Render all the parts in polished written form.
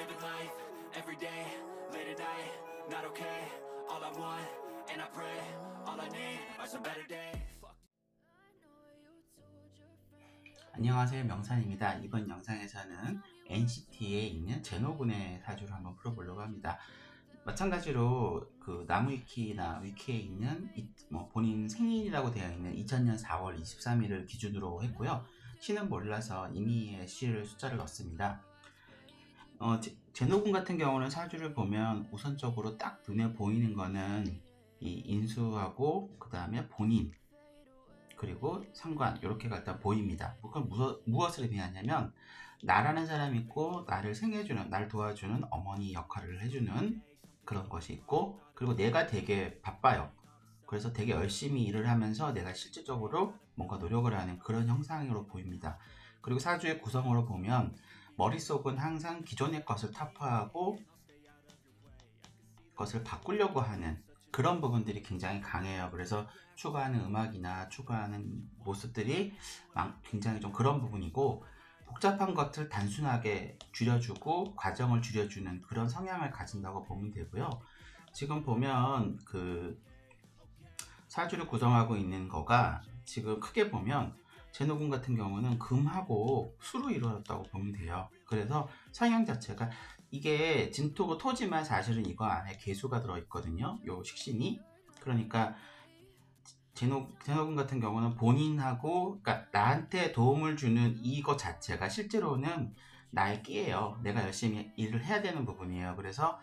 living life every day, late at night, not okay. All I want, and I pray, all I need are some better days. 안녕하세요, 명산입니다. 이번 영상에서는 NCT에 있는 제노군의 사주를 한번 풀어보려고 합니다. 마찬가지로 그 나무위키나 위키에 있는 본인 생일이라고 되어 있는 2000년 4월 23일을 기준으로 했고요. 시는 몰라서 임의의 시를 숫자를 넣습니다. 제노군 같은 경우는 사주를 보면 우선적으로 딱 눈에 보이는 거는 이 인수하고 그 다음에 본인 그리고 상관 이렇게가 일단 보입니다. 그건 무엇을 의미하냐면 나라는 사람이 있고 나를 생해주는, 날 도와주는 어머니 역할을 해주는 그런 것이 있고, 그리고 내가 되게 바빠요. 그래서 되게 열심히 일을 하면서 내가 실질적으로 뭔가 노력을 하는 그런 형상으로 보입니다. 그리고 사주의 구성으로 보면 머릿속은 항상 기존의 것을 타파하고 것을 바꾸려고 하는 그런 부분들이 굉장히 강해요. 그래서 추구하는 음악이나 추구하는 모습들이 굉장히 좀 그런 부분이고, 복잡한 것을 단순하게 줄여주고 과정을 줄여주는 그런 성향을 가진다고 보면 되고요. 지금 보면 그 사주를 구성하고 있는 거가 지금 크게 보면 제노군 같은 경우는 금하고 수로 이루어졌다고 보면 돼요. 그래서 성향 자체가 이게 진토고 토지만 사실은 이거 안에 개수가 들어있거든요. 요 식신이. 그러니까 제노군 같은 경우는 본인하고, 그러니까 나한테 도움을 주는 이거 자체가 실제로는 나의 끼예요. 내가 열심히 일을 해야 되는 부분이에요. 그래서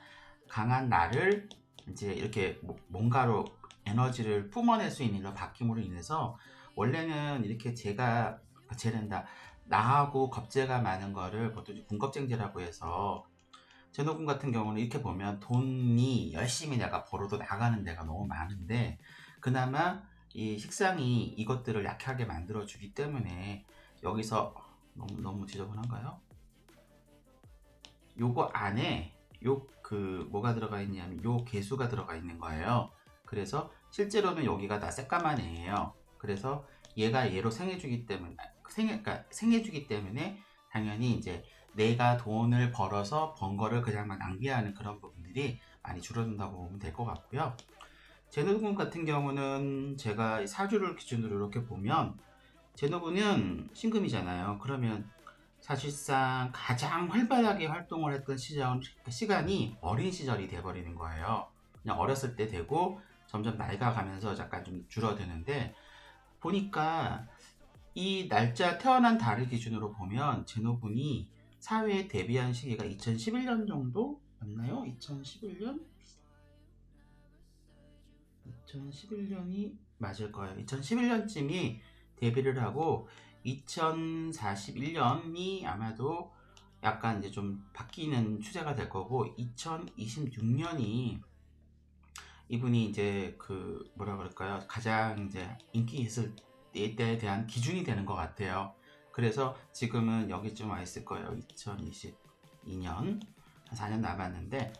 강한 나를 이제 이렇게 뭔가로 에너지를 뿜어낼 수 있는 일로 바뀜으로 인해서, 원래는 이렇게 제란다 나하고 겁재가 많은 거를 보통 군겁쟁제라고 해서, 제노군 같은 경우는 이렇게 보면 돈이 열심히 내가 벌어도 나가는 데가 너무 많은데, 그나마 이 식상이 이것들을 약하게 만들어 주기 때문에, 여기서 너무 지저분한가요? 요거 안에 뭐가 들어가 있냐면 요 개수가 들어가 있는 거예요. 그래서 실제로는 여기가 다 새까만 애예요. 그래서 얘가 얘로 생해주기 때문에 당연히 이제 내가 돈을 벌어서 번 거를 그냥 막 낭비하는 그런 부분들이 많이 줄어든다고 보면 될 것 같고요. 제노군 같은 경우는 제가 사주를 기준으로 이렇게 보면, 제노군은 신금이잖아요. 그러면 사실상 가장 활발하게 활동을 했던 시간이 어린 시절이 돼버리는 거예요. 그냥 어렸을 때 되고 점점 나이가 가면서 약간 좀 줄어드는데, 보니까 이 날짜 태어난 달을 기준으로 보면 제노군이 사회에 데뷔한 시기가 2011년 정도 맞나요? 2011년이 맞을 거예요. 2011년쯤이 데뷔를 하고 2041년이 아마도 약간 이제 좀 바뀌는 추세가 될 거고, 2026년이 이분이 이제 그 뭐라 그럴까요? 가장 이제 인기 있을 때에 대한 기준이 되는 것 같아요. 그래서 지금은 여기쯤 와 있을 거예요. 2022년 한 4년 남았는데,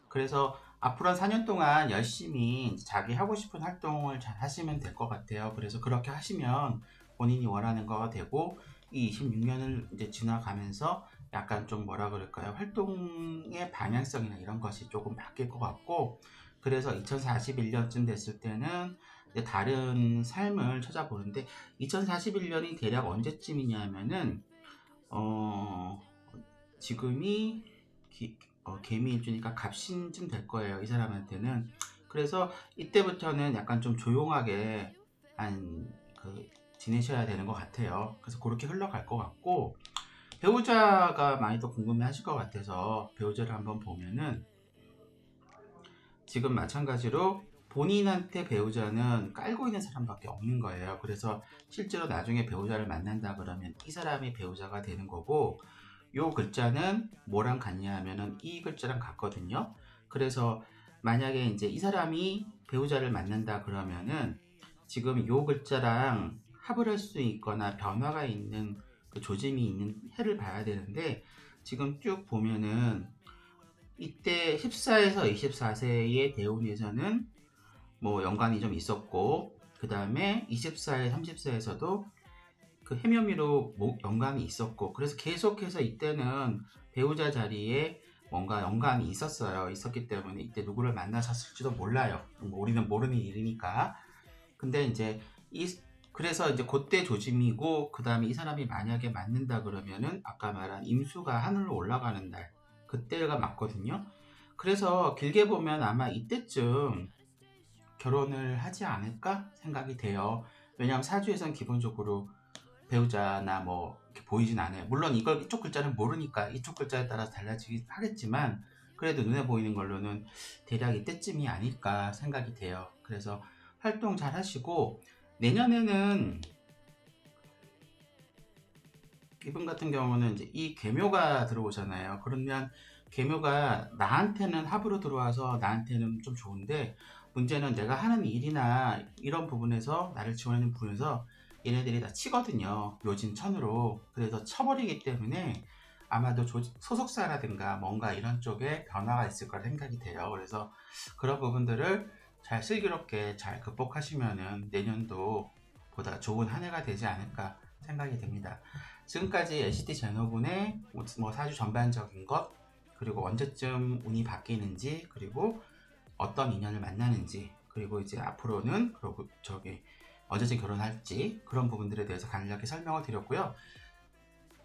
그래서 앞으로 한 4년 동안 열심히 자기 하고 싶은 활동을 잘 하시면 될 것 같아요. 그래서 그렇게 하시면 본인이 원하는 거가 되고, 이 26년을 이제 지나가면서 약간 좀 뭐라 그럴까요? 활동의 방향성이나 이런 것이 조금 바뀔 것 같고, 그래서 2041년쯤 됐을 때는 이제 다른 삶을 찾아보는데, 2041년이 대략 언제쯤이냐면은 지금이 개미일주니까 갑신쯤 될 거예요, 이 사람한테는. 그래서 이때부터는 약간 좀 조용하게 지내셔야 되는 것 같아요. 그래서 그렇게 흘러갈 것 같고, 배우자가 많이 더 궁금해 하실 것 같아서 배우자를 한번 보면은, 지금 마찬가지로 본인한테 배우자는 깔고 있는 사람밖에 없는 거예요. 그래서 실제로 나중에 배우자를 만난다 그러면 이 사람이 배우자가 되는 거고, 요 글자는 뭐랑 같냐 하면은 이 글자랑 같거든요. 그래서 만약에 이제 이 사람이 배우자를 만난다 그러면은 지금 요 글자랑 합을 할 수 있거나 변화가 있는 그 조짐이 있는 해를 봐야 되는데, 지금 쭉 보면은 이때 14에서 24세의 대운에서는 뭐 연관이 좀 있었고, 그 다음에 24에 30세에서도 그 해묘미로 연관이 있었고, 그래서 계속해서 이때는 배우자 자리에 뭔가 연관이 있었어요. 있었기 때문에 이때 누구를 만나셨을지도 몰라요. 뭐 우리는 모르는 일이니까. 근데 이제 그래서 이제 그때 조짐이고, 그 다음에 이 사람이 만약에 맞는다 그러면은 아까 말한 임수가 하늘로 올라가는 날, 그때가 맞거든요. 그래서 길게 보면 아마 이때쯤 결혼을 하지 않을까 생각이 돼요. 왜냐하면 사주에선 기본적으로 배우자나 뭐 이렇게 보이진 않아요. 물론 이걸 이쪽 글자는 모르니까 이쪽 글자에 따라서 달라지긴 하겠지만, 그래도 눈에 보이는 걸로는 대략 이때쯤이 아닐까 생각이 돼요. 그래서 활동 잘 하시고, 내년에는 이분 같은 경우는 이제 이 계묘가 들어오잖아요. 그러면 계묘가 나한테는 합으로 들어와서 나한테는 좀 좋은데, 문제는 내가 하는 일이나 이런 부분에서, 나를 지원하는 부분에서 얘네들이 다 치거든요. 묘진 천으로. 그래서 쳐버리기 때문에 아마도 소속사라든가 뭔가 이런 쪽에 변화가 있을 거라 생각이 돼요. 그래서 그런 부분들을 잘 슬기롭게 잘 극복하시면은 내년도 보다 좋은 한 해가 되지 않을까 생각이 됩니다. 지금까지 LCT 제노분의 뭐 사주 전반적인 것, 그리고 언제쯤 운이 바뀌는지, 그리고 어떤 인연을 만나는지, 그리고 이제 앞으로는 그리고 언제쯤 결혼할지, 그런 부분들에 대해서 간략히 설명을 드렸고요.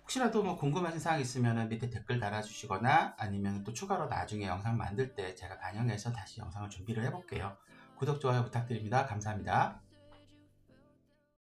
혹시라도 뭐 궁금하신 사항 있으면 밑에 댓글 달아주시거나, 아니면 또 추가로 나중에 영상 만들 때 제가 반영해서 다시 영상을 준비를 해볼게요. 구독, 좋아요 부탁드립니다. 감사합니다.